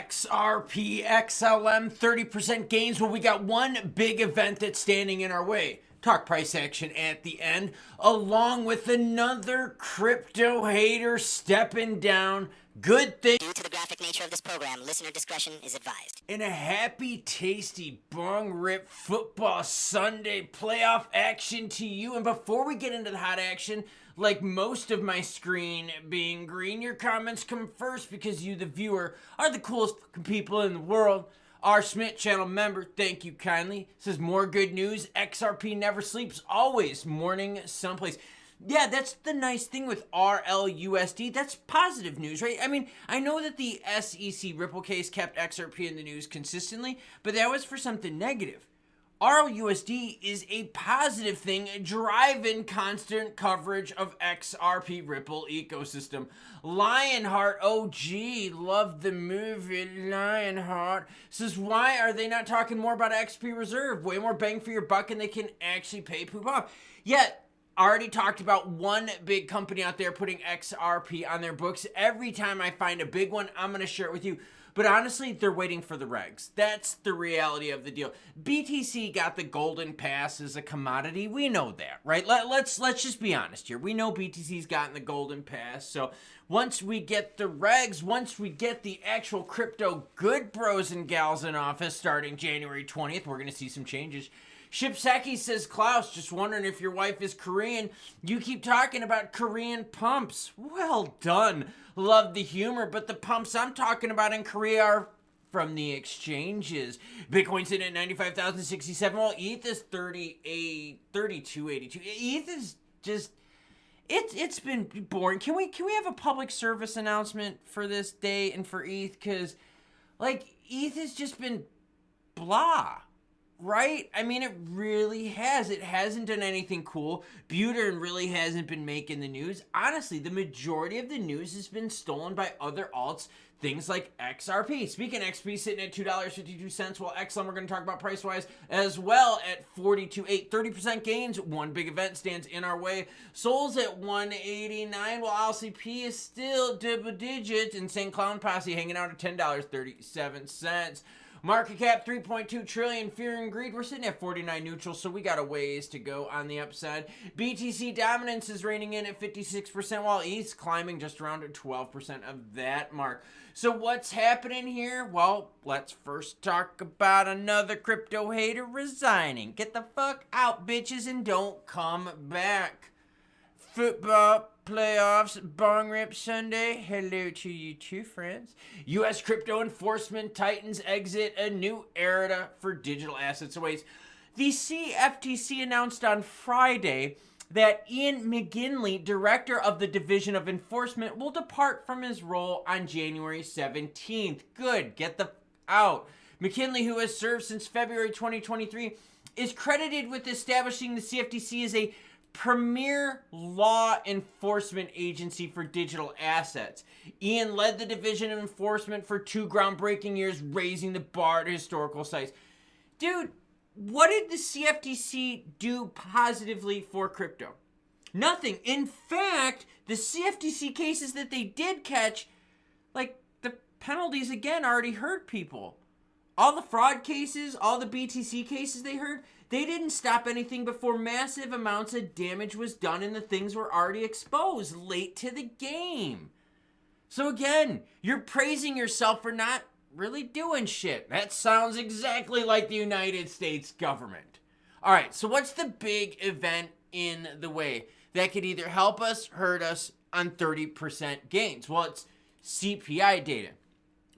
XRP, XLM, 30% gains. Well, we got one big event that's standing in our way. Talk price action at the end, along with another crypto hater stepping down. Good thing. Due to the graphic nature of this program, listener discretion is advised. In a happy, tasty, bong rip football Sunday playoff action to you. And before we get into the hot action, like most of my screen being green, your comments come first because you, the viewer, are the coolest people in the world. Our Schmidt channel member, thank you kindly, says more good news. XRP never sleeps, always morning someplace. Yeah, that's the nice thing with RLUSD. That's positive news, right? I mean, I know that the SEC Ripple case kept XRP in the news consistently, but that was for something negative. RLUSD is a positive thing, driving constant coverage of XRP Ripple ecosystem. Lionheart, OG, loved the movie Lionheart, says, why are they not talking more about XP Reserve? Way more bang for your buck and they can actually pay poop off. Yet, already talked about one big company out there putting XRP on their books. Every time I find a big one, I'm going to share it with you. But honestly, they're waiting for the regs. That's the reality of the deal. BTC got the golden pass as a commodity. We know that, right? Let's just be honest here. We know BTC's gotten the golden pass. So once we get the regs, once we get the actual crypto good bros and gals in office starting January 20th, we're going to see some changes. Shipseki says, Klaus, just wondering if your wife is Korean. You keep talking about Korean pumps. Well done. Love the humor, but the pumps I'm talking about in Korea are from the exchanges. Bitcoin's in at 95,067. Well, ETH is 3282. ETH is just, it's been boring. Can we have a public service announcement for this day and for ETH? Because, like, ETH has just been blah. Right? I mean, it really has. It hasn't done anything cool. Buterin really hasn't been making the news. Honestly, the majority of the news has been stolen by other alts, things like XRP. Speaking of XP, sitting at $2.52, while XLM, we're going to talk about price-wise as well at 42.8. 30% gains. One big event stands in our way. Sol's at 189, while LCP is still double digits. Insane Clown Posse hanging out at $10.37. Market cap 3.2 trillion. Fear and greed. We're sitting at 49 neutral, so we got a ways to go on the upside. BTC dominance is reigning in at 56%, while ETH's climbing just around 12% of that mark. So what's happening here? Well, let's first talk about another crypto hater resigning. Get the fuck out, bitches, and don't come back. Football playoffs, bong rip Sunday. Hello to you too, friends. U.S. crypto enforcement titans exit a new era for digital assets awaits. The CFTC announced on Friday that Ian McGinley, director of the Division of Enforcement, will depart from his role on January 17th. Good, get the out. McKinley, who has served since February 2023, is credited with establishing the CFTC as a premier law enforcement agency for digital assets. Ian led the Division of Enforcement for 2 groundbreaking years, raising the bar to historical size. Dude, what did the CFTC do positively for crypto? Nothing. In fact, the CFTC cases that they did catch, like, the penalties again already hurt people. All the fraud cases, all the BTC cases they heard, they didn't stop anything before massive amounts of damage was done and the things were already exposed late to the game. So again, you're praising yourself for not really doing shit. That sounds exactly like the United States government. All right, so what's the big event in the way that could either help us, hurt us on 30% gains? Well, it's CPI data.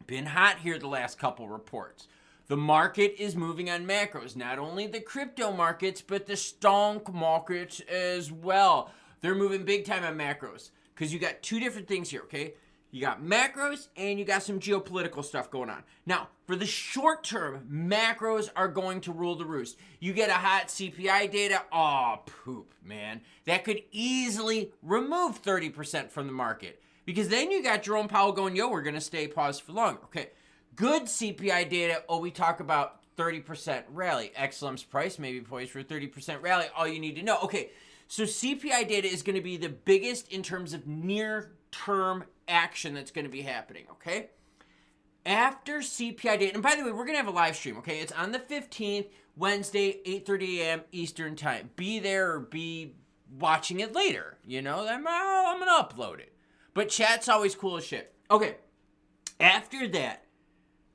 Been hot here the last couple reports. The market is moving on macros, not only the crypto markets, but the stock markets as well. They're moving big time on macros because you got two different things here, okay? You got macros and you got some geopolitical stuff going on. Now, for the short term, macros are going to rule the roost. You get a hot CPI data, oh, poop, man. That could easily remove 30% from the market because then you got Jerome Powell going, yo, we're going to stay paused for longer, okay? Good CPI data, we talk about 30% rally. XLM's price may be poised for a 30% rally. All you need to know. Okay, so CPI data is going to be the biggest in terms of near-term action that's going to be happening, okay? after CPI data, and by the way, we're going to have a live stream, okay? It's on the 15th, Wednesday, 8:30 a.m. Eastern time. Be there or be watching it later, you know? I'm going to upload it. But chat's always cool as shit. Okay, after that,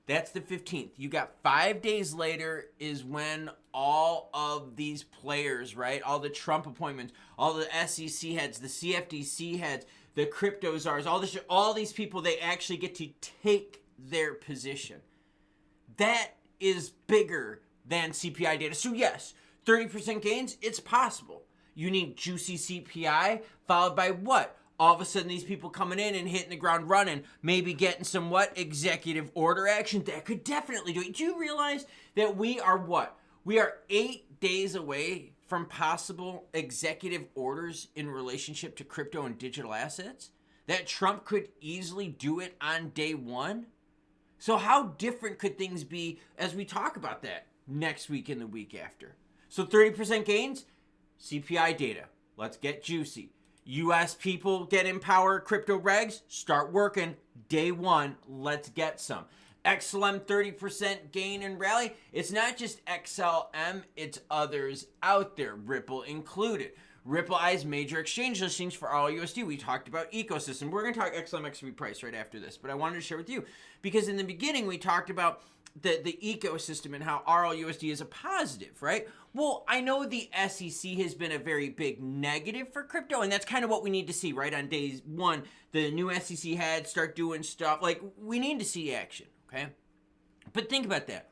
that's the 15th. You got 5 days later is when all of these players, right? All the Trump appointments, all the SEC heads, the CFTC heads, the crypto czars, all these people, they actually get to take their position. That is bigger than CPI data. So yes, 30% gains, it's possible. You need juicy CPI followed by what? All of a sudden these people coming in and hitting the ground running, maybe getting some what? Executive order action. That could definitely do it. Do you realize that we are what? We are 8 days away from possible executive orders in relationship to crypto and digital assets? That Trump could easily do it on day one? So how different could things be as we talk about that next week and the week after? So 30% gains, CPI data. Let's get juicy. U.S. people get in power, crypto regs, start working. Day one, let's get some. XLM 30% gain and rally. It's not just XLM, it's others out there, Ripple included. Ripple eyes major exchange listings for RLUSD. We talked about ecosystem. We're going to talk XLM XRP price right after this, but I wanted to share with you because in the beginning we talked about the ecosystem and how RLUSD is a positive, right? Well, I know the SEC has been a very big negative for crypto, and that's kind of what we need to see, right? On day one, the new SEC heads start doing stuff. Like, we need to see action, okay? But think about that.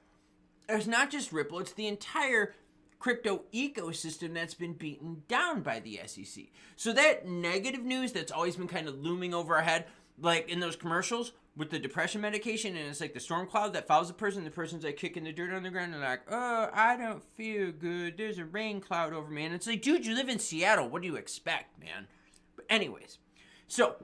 It's not just Ripple, it's the entire crypto ecosystem that's been beaten down by the SEC. So that negative news that's always been kind of looming over our head, like in those commercials with the depression medication, and it's like the storm cloud that follows the person's like kicking the dirt on the ground and like, oh, I don't feel good, there's a rain cloud over me. And it's like, dude, you live in Seattle, what do you expect, man? But anyways, so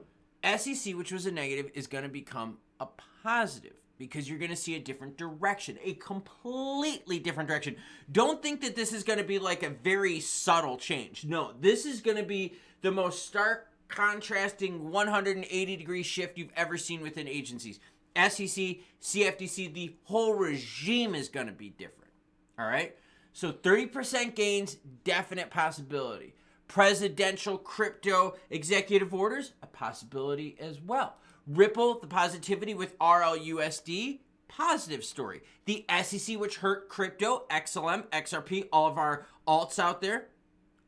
SEC, which was a negative, is going to become a positive because you're going to see a different direction, a completely different direction. Don't think that this is going to be like a very subtle change. No, this is going to be the most stark, contrasting 180-degree shift you've ever seen within agencies. SEC, CFTC, the whole regime is going to be different. All right? So 30% gains, definite possibility. Presidential crypto executive orders, a possibility as well. Ripple, the positivity with RLUSD, positive story. The SEC, which hurt crypto, XLM, XRP, all of our alts out there,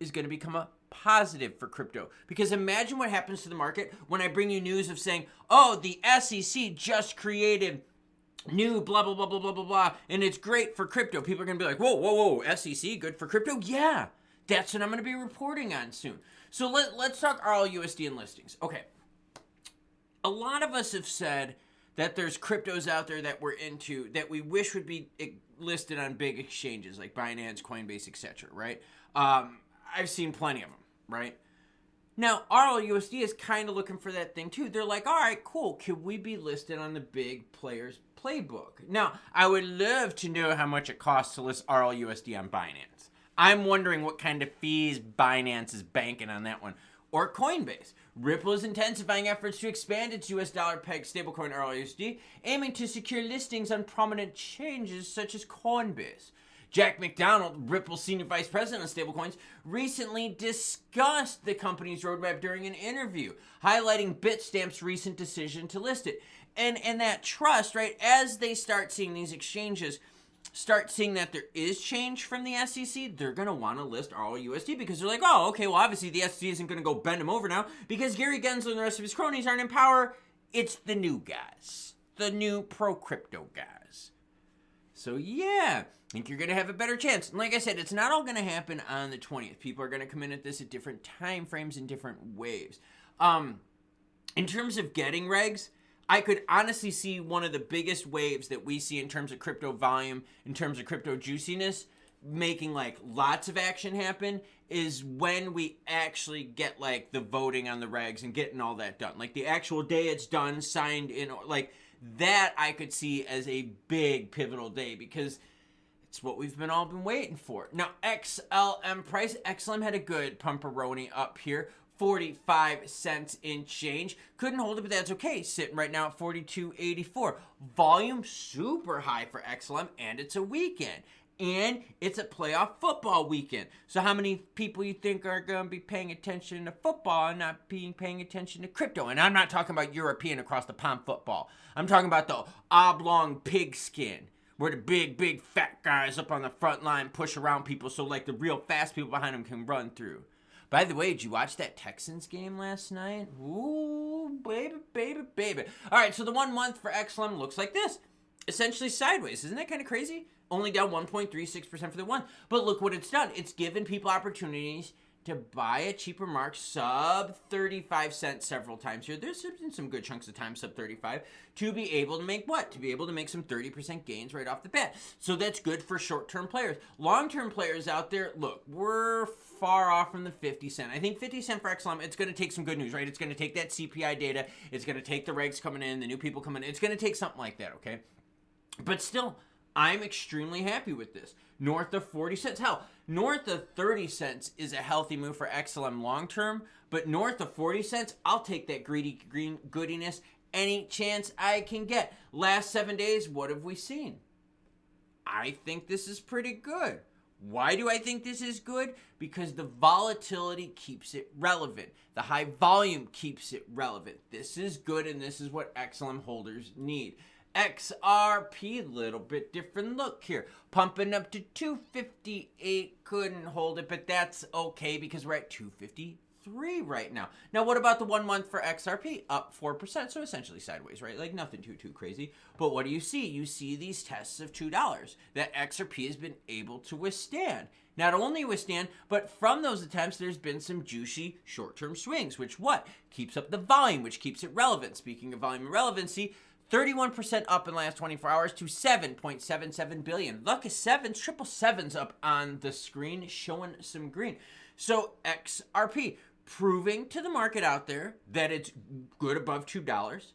is going to become a positive for crypto. Because imagine what happens to the market when I bring you news of saying, oh, the SEC just created new blah, blah, blah, blah, blah, blah, blah, and it's great for crypto. People are going to be like, whoa, whoa, whoa, SEC, good for crypto? Yeah, that's what I'm going to be reporting on soon. So let's talk RLUSD and listings. Okay. A lot of us have said that there's cryptos out there that we're into that we wish would be listed on big exchanges like Binance, Coinbase, etc., right? I've seen plenty of them, right? Now, RLUSD is kind of looking for that thing too. They're like, all right, cool. Could we be listed on the big players playbook? Now, I would love to know how much it costs to list RLUSD on Binance. I'm wondering what kind of fees Binance is banking on that one. Or Coinbase. Ripple is intensifying efforts to expand its US dollar peg stablecoin RLUSD, aiming to secure listings on prominent exchanges such as Coinbase. Jack McDonald, Ripple's senior vice president of stablecoins, recently discussed the company's roadmap during an interview, highlighting Bitstamp's recent decision to list it. And that trust, right, as they start seeing these exchanges, start seeing that there is change from the SEC, they're going to want to list RLUSD because they're like, oh, okay, well, obviously the SEC isn't going to go bend them over now because Gary Gensler and the rest of his cronies aren't in power. It's the new guys, the new pro-crypto guys. So, yeah, I think you're going to have a better chance. And like I said, it's not all going to happen on the 20th. People are going to come in at this at different time frames and different waves. In terms of getting regs, I could honestly see one of the biggest waves that we see in terms of crypto volume, in terms of crypto juiciness, making like lots of action happen is when we actually get like the voting on the regs and getting all that done. Like the actual day it's done, signed in, like that I could see as a big pivotal day because it's what we've been waiting for. Now XLM price, XLM had a good pumperoni up here. 45 cents in change. Couldn't hold it, but that's okay. Sitting right now at 42.84. Volume super high for XLM, and it's a weekend. And it's a playoff football weekend. So how many people you think are going to be paying attention to football and not paying attention to crypto? And I'm not talking about European across the pond football. I'm talking about the oblong pigskin, where the big fat guys up on the front line push around people so like the real fast people behind them can run through. By the way, did you watch that Texans game last night? Ooh, baby. All right, so the 1 month for XLM looks like this. Essentially sideways. Isn't that kind of crazy? Only down 1.36% for the one. But look what it's done. It's given people opportunities to buy a cheaper mark sub 35 cents several times here. There's been some good chunks of time sub 35 to be able to make what? To be able to make some 30% gains right off the bat. So that's good for short-term players. Long-term players out there, look, we're far off from the 50 cent. I think 50 cent for XLM, it's going to take some good news, right? It's going to take that CPI data. It's going to take the regs coming in, the new people coming in. It's going to take something like that, okay? But still, I'm extremely happy with this. North of 40 cents. Hell, north of 30 cents is a healthy move for XLM long term. But north of 40 cents, I'll take that greedy green goodiness any chance I can get. Last 7 days, what have we seen? I think this is pretty good. Why do I think this is good? Because the volatility keeps it relevant. The high volume keeps it relevant. This is good, and this is what XLM holders need. XRP, little bit different look here. Pumping up to 258, couldn't hold it, but that's okay because we're at 253 right now. Now, what about the 1 month for XRP? Up 4%, so essentially sideways, right? Like nothing too crazy. But what do you see? You see these tests of $2 that XRP has been able to withstand. Not only withstand, but from those attempts, there's been some juicy short-term swings, which what? Keeps up the volume, which keeps it relevant. Speaking of volume and relevancy, 31% up in the last 24 hours to 7.77 billion. Luck is sevens, triple sevens up on the screen, showing some green. So XRP, proving to the market out there that it's good above $2.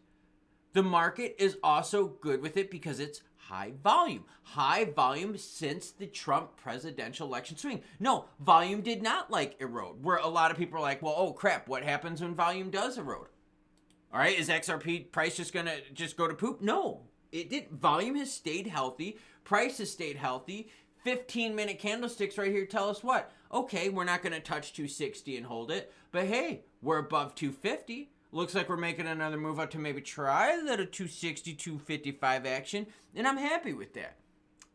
The market is also good with it because it's high volume. High volume since the Trump presidential election swing. No, volume did not like erode. Where a lot of people are like, well, oh crap, what happens when volume does erode? All right, is XRP price just going to just go to poop? No, it did. Volume has stayed healthy. Price has stayed healthy. 15-minute candlesticks right here tell us what? Okay, we're not going to touch 260 and hold it. But hey, we're above 250. Looks like we're making another move up to maybe try a little 260, 255 action. And I'm happy with that.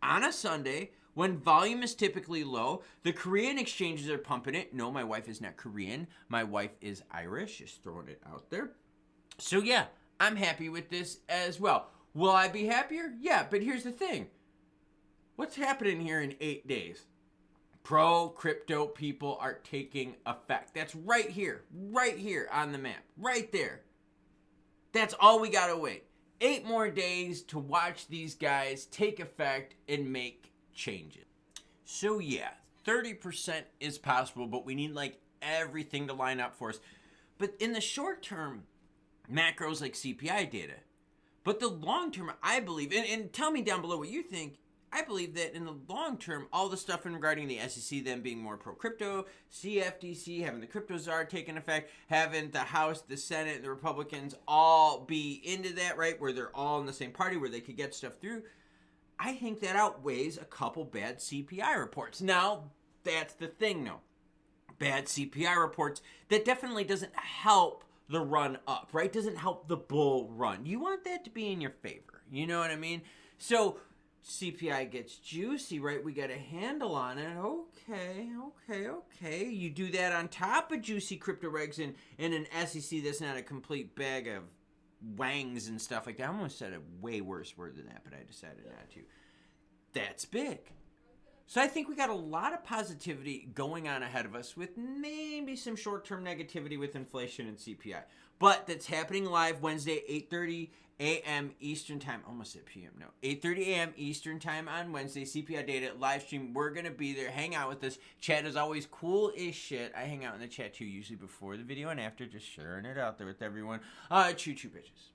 On a Sunday, when volume is typically low, the Korean exchanges are pumping it. No, my wife is not Korean. My wife is Irish. Just throwing it out there. So yeah, I'm happy with this as well. Will I be happier? Yeah, but here's the thing. What's happening here in 8 days? Pro-crypto people are taking effect. That's right here on the map, right there. That's all we gotta wait. 8 more days to watch these guys take effect and make changes. So yeah, 30% is possible, but we need like everything to line up for us. But in the short term, macros like CPI data. But the long term, I believe, and tell me down below what you think, I believe that in the long term, all the stuff regarding the SEC, them being more pro-crypto, CFTC, having the crypto czar taking effect, having the House, the Senate, and the Republicans all be into that, right, where they're all in the same party, where they could get stuff through, I think that outweighs a couple bad CPI reports. Now, that's the thing, though. Bad CPI reports, that definitely doesn't help the run up, right? Doesn't help the bull run. You want that to be in your favor. You know what I mean? So CPI gets juicy, right? We got a handle on it. Okay. You do that on top of juicy crypto regs and an SEC that's not a complete bag of wangs and stuff like that. I almost said a way worse word than that, but I decided not to. That's big. So I think we got a lot of positivity going on ahead of us with maybe some short-term negativity with inflation and CPI. But that's happening live Wednesday, 8:30 a.m. Eastern Time. Almost at p.m. No. 8:30 a.m. Eastern Time on Wednesday. CPI data live stream. We're going to be there. Hang out with us. Chat is always cool as shit. I hang out in the chat too, usually before the video and after, just sharing it out there with everyone. Choo-choo bitches.